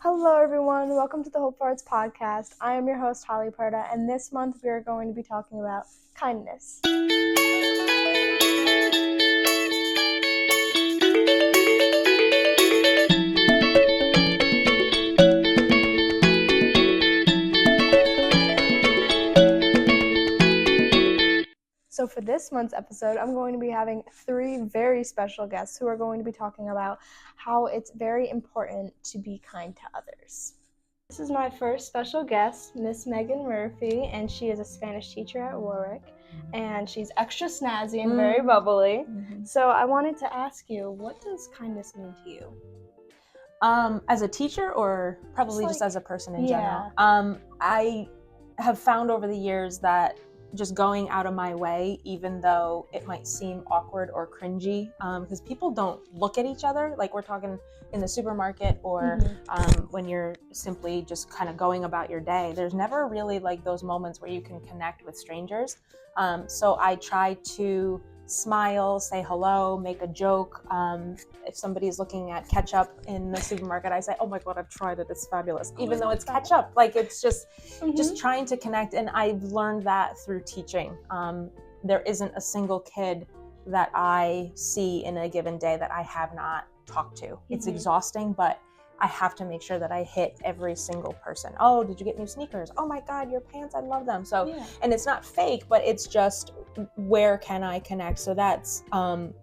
Hello, everyone. Welcome to the Hope for Arts podcast. I am your host, Holly Perda, and this month we are going to be talking about kindness. So for this month's episode, I'm going to be having three very special guests who are going to be talking about how it's very important to be kind to others. This is my first special guest, Miss Megan Murphy, and she is a Spanish teacher at Warwick, and she's extra snazzy and very bubbly. So I wanted to ask you, what does kindness mean to you? As a teacher, or probably just as a person in general? I have found over the years that just going out of my way, even though it might seem awkward or cringy, because people don't look at each other, like we're talking in the supermarket or when you're simply just kind of going about your day. There's never really like those moments where you can connect with strangers. So I try to smile, say hello, make a joke. If somebody's looking at ketchup in the supermarket, I say, "Oh my God, I've tried it. It's fabulous." Even though it's ketchup, like it's just trying to connect. And I've learned that through teaching. There isn't a single kid that I see in a given day that I have not talked to. It's exhausting, but I have to make sure that I hit every single person. "Oh, did you get new sneakers? Oh my God, your pants, I love them." So, and it's not fake, but it's just, where can I connect? So that's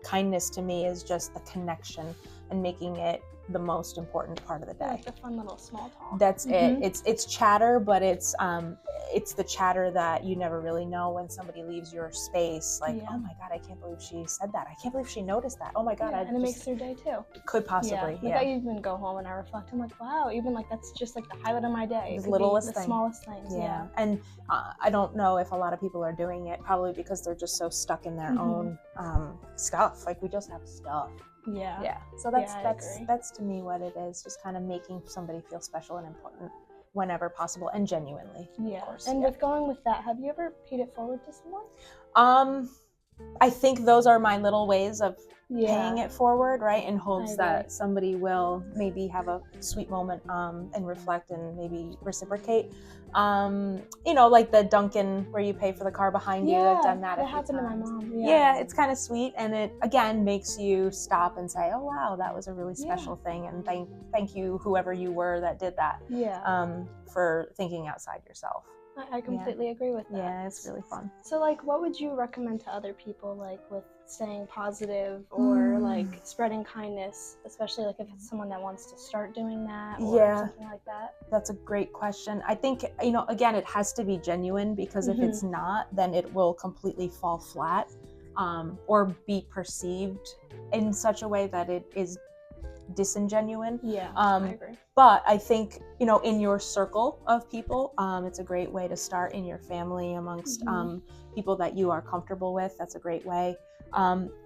kindness to me is just the connection and making it the most important part of the day. Like the fun little small talk. That's it. It's chatter, but it's the chatter that you never really know when somebody leaves your space. Like, "Oh my God, I can't believe she said that. I can't believe she noticed that. Oh my God." And it makes their day too. Could possibly. Like I even go home and I reflect. I'm like, wow, even like that's just like the highlight of my day. The littlest thing. Smallest things. Yeah. And I don't know if a lot of people are doing it, probably because they're just so stuck in their own stuff. Like we just have stuff. Yeah. So that's to me what it is. Just kind of making somebody feel special and important whenever possible and genuinely. Yeah. Of course. And with going with that, have you ever paid it forward to someone? I think those are my little ways of paying it forward, right? In hopes that somebody will maybe have a sweet moment and reflect and maybe reciprocate. Like the Dunkin' where you pay for the car behind you. I've done that a few happened times. to my mom. Yeah, it's kind of sweet, and it again makes you stop and say, "Oh wow, that was a really special thing," and thank you whoever you were that did that. For thinking outside yourself. I completely agree with that. Yeah, it's really fun. So, like, what would you recommend to other people, like, with staying positive or, like, spreading kindness, especially, like, if it's someone that wants to start doing that or something like that? That's a great question. I think, again, it has to be genuine, because if it's not, then it will completely fall flat or be perceived in such a way that it is disingenuine. I agree. But I think, in your circle of people, it's a great way to start in your family amongst people that you are comfortable with. That's a great way.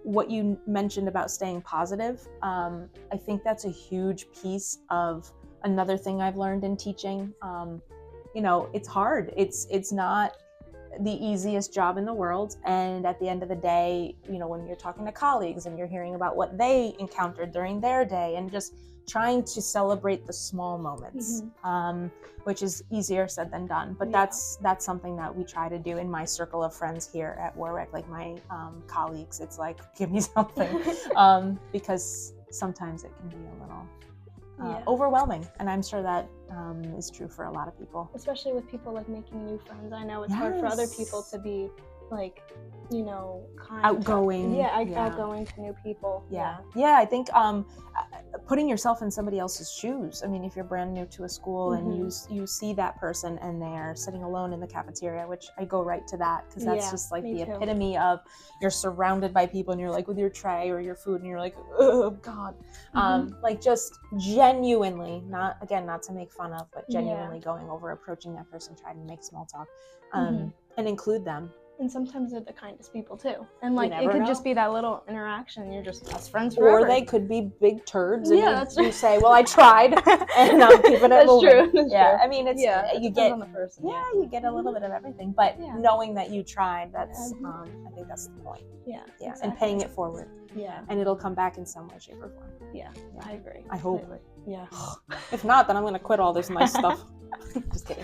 What you mentioned about staying positive, I think that's a huge piece of another thing I've learned in teaching. It's hard. It's not the easiest job in the world, and at the end of the day, when you're talking to colleagues and you're hearing about what they encountered during their day, and just trying to celebrate the small moments, which is easier said than done, but that's something that we try to do in my circle of friends here at Warwick. Like my colleagues, it's like, give me something, because sometimes it can be a little overwhelming, and I'm sure that is true for a lot of people, especially with people like making new friends. I know it's hard for other people to be like, kind, outgoing to new people. I think putting yourself in somebody else's shoes. I mean, if you're brand new to a school and you see that person and they're sitting alone in the cafeteria, which I go right to that, because that's just like the epitome of, you're surrounded by people and you're like with your tray or your food and you're like, oh God. Like just genuinely, not to make fun of, but genuinely going over, approaching that person, trying to make small talk, and include them. And sometimes they're the kindest people too. And like it could just be that little interaction and you're just best friends forever. Or they could be big turds and you say, "Well, I tried," and I'm keeping it moving. That's true. I mean, it's you get on the person. You get a little bit of everything, but knowing that you tried, that's I think that's the point. Exactly. And paying it forward. And it'll come back in some way, shape, or form. I agree. I hope. Yeah. If not, then I'm gonna quit all this nice stuff. Just kidding.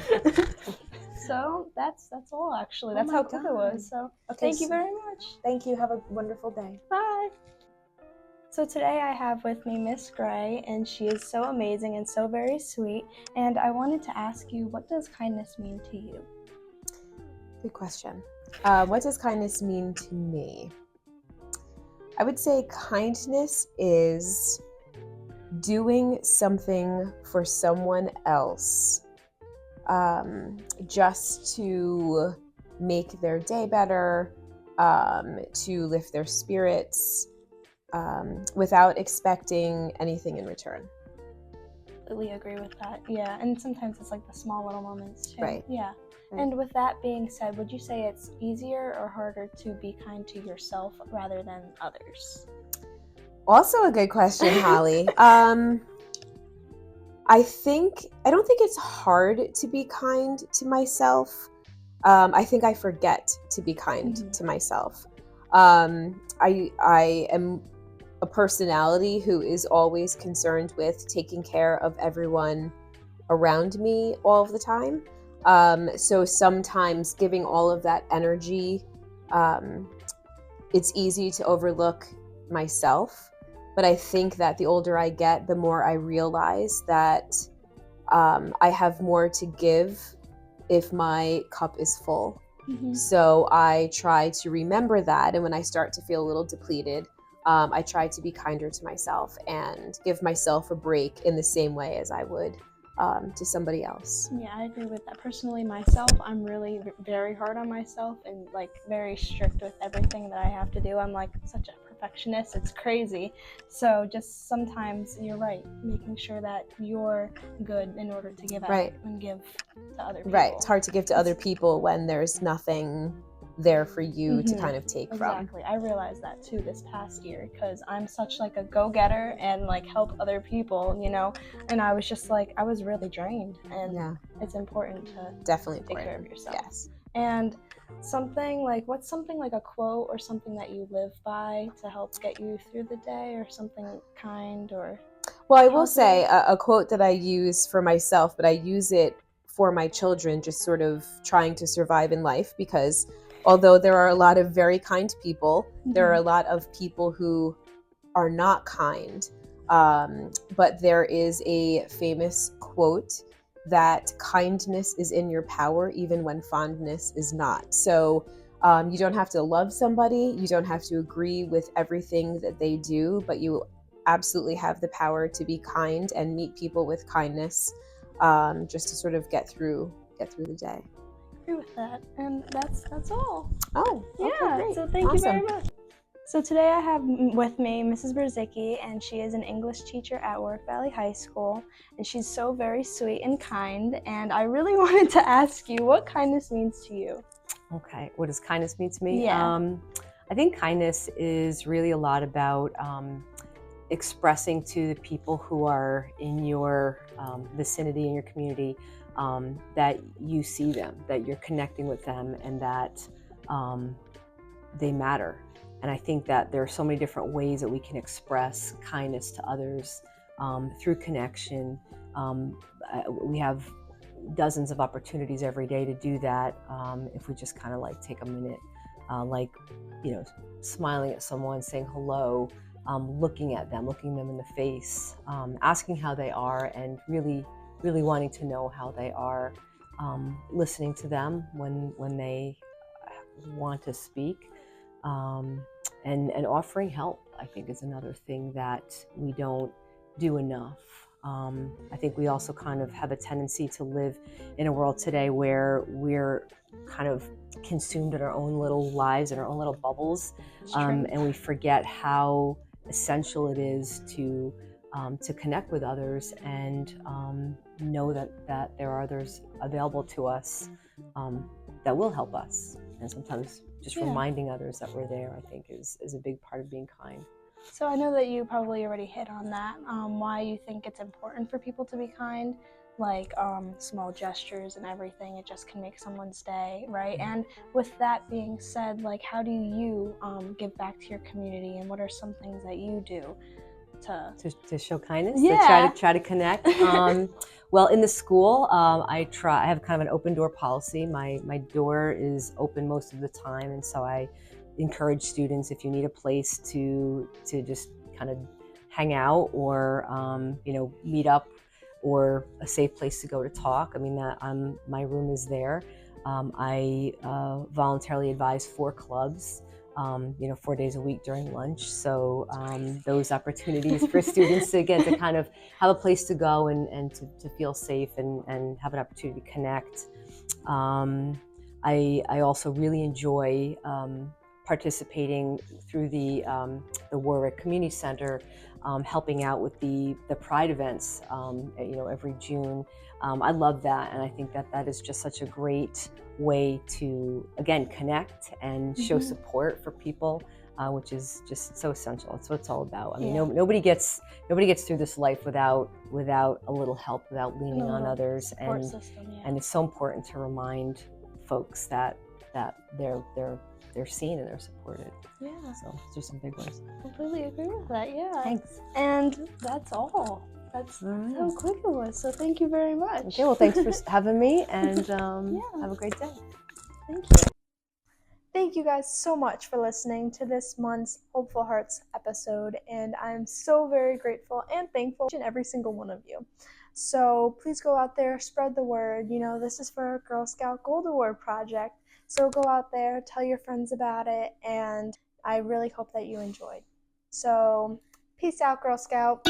So that's all actually. That's how quick it was. So okay, thank you very much. Thank you. Have a wonderful day. Bye. So today I have with me Miss Gray, and she is so amazing and so very sweet. And I wanted to ask you, what does kindness mean to you? Good question. What does kindness mean to me? I would say kindness is doing something for someone else just to make their day better, to lift their spirits, without expecting anything in return. Completely agree with that. Yeah, and sometimes it's like the small little moments too. Right. Yeah. Right. And with that being said, would you say it's easier or harder to be kind to yourself rather than others? Also a good question, Holly. I don't think it's hard to be kind to myself. I think I forget to be kind to myself. I am a personality who is always concerned with taking care of everyone around me all of the time. So sometimes giving all of that energy, it's easy to overlook myself. But I think that the older I get, the more I realize that I have more to give if my cup is full. So I try to remember that. And when I start to feel a little depleted, I try to be kinder to myself and give myself a break in the same way as I would to somebody else. Yeah, I agree with that. Personally, myself, I'm really very hard on myself and like very strict with everything that I have to do. I'm like such a perfectionist. It's crazy. So just sometimes you're right, making sure that you're good in order to give out and give to other people. Right. It's hard to give to other people when there's nothing there for you to kind of take from. Exactly. I realized that too this past year because I'm such like a go-getter and like help other people, you know, and I was just like, I was really drained, and it's important to definitely take care of yourself. Yes. And what's something like a quote or something that you live by to help get you through the day, or something kind or Well, I will say a quote that I use for myself, but I use it for my children, just sort of trying to survive in life, because although there are a lot of very kind people, there are a lot of people who are not kind. But there is a famous quote that kindness is in your power even when fondness is not. So you don't have to love somebody, you don't have to agree with everything that they do, but you absolutely have the power to be kind and meet people with kindness, just to sort of get through the day. Agree with that, and that's all. Oh, okay, great. So thank you very much. So today I have with me Mrs. Berzicki, and she is an English teacher at Warwick Valley High School, and she's so very sweet and kind, and I really wanted to ask you what kindness means to you. Okay, what does kindness mean to me? Yeah. I think kindness is really a lot about expressing to the people who are in your vicinity, in your community, that you see them, that you're connecting with them, and that they matter. And I think that there are so many different ways that we can express kindness to others through connection. We have dozens of opportunities every day to do that if we just kind of like take a minute, smiling at someone, saying hello, looking at them, looking them in the face, asking how they are, and really wanting to know how they are, listening to them when they want to speak, and offering help, I think, is another thing that we don't do enough. I think we also kind of have a tendency to live in a world today where we're kind of consumed in our own little lives, in our own little bubbles, and we forget how essential it is to connect with others and know that there are others available to us that will help us. And sometimes just reminding others that we're there, I think, is a big part of being kind. So I know that you probably already hit on that, why you think it's important for people to be kind, like small gestures and everything. It just can make someone's day, right? And with that being said, like, how do you give back to your community, and what are some things that you do to show kindness, Yeah. to try to connect. Well, in the school, I have kind of an open door policy. My door is open most of the time, and so I encourage students, if you need a place to just kind of hang out or meet up, or a safe place to go to talk. I mean, my room is there. I voluntarily advise 4 clubs. 4 days a week during lunch. So those opportunities for students to get to kind of have a place to go and to feel safe and have an opportunity to connect. I also really enjoy participating through the Warwick Community Center, helping out with the Pride events, every June. I love that, and I think that is just such a great way to, again, connect and show support for people, which is just so essential. That's what it's all about. I mean, nobody gets through this life without a little help, without leaning on others, and it's so important to remind folks that they're seen and they're supported. Yeah. So just some big ones. Completely agree with that. Yeah. Thanks. And that's all. That's how quick it was. So thank you very much. Okay, well, thanks for having me, and have a great day. Thank you. Thank you guys so much for listening to this month's Hopeful Hearts episode, and I'm so very grateful and thankful to every single one of you. So please go out there, spread the word. This is for our Girl Scout Gold Award project. So go out there, tell your friends about it, and I really hope that you enjoyed. So peace out, Girl Scout.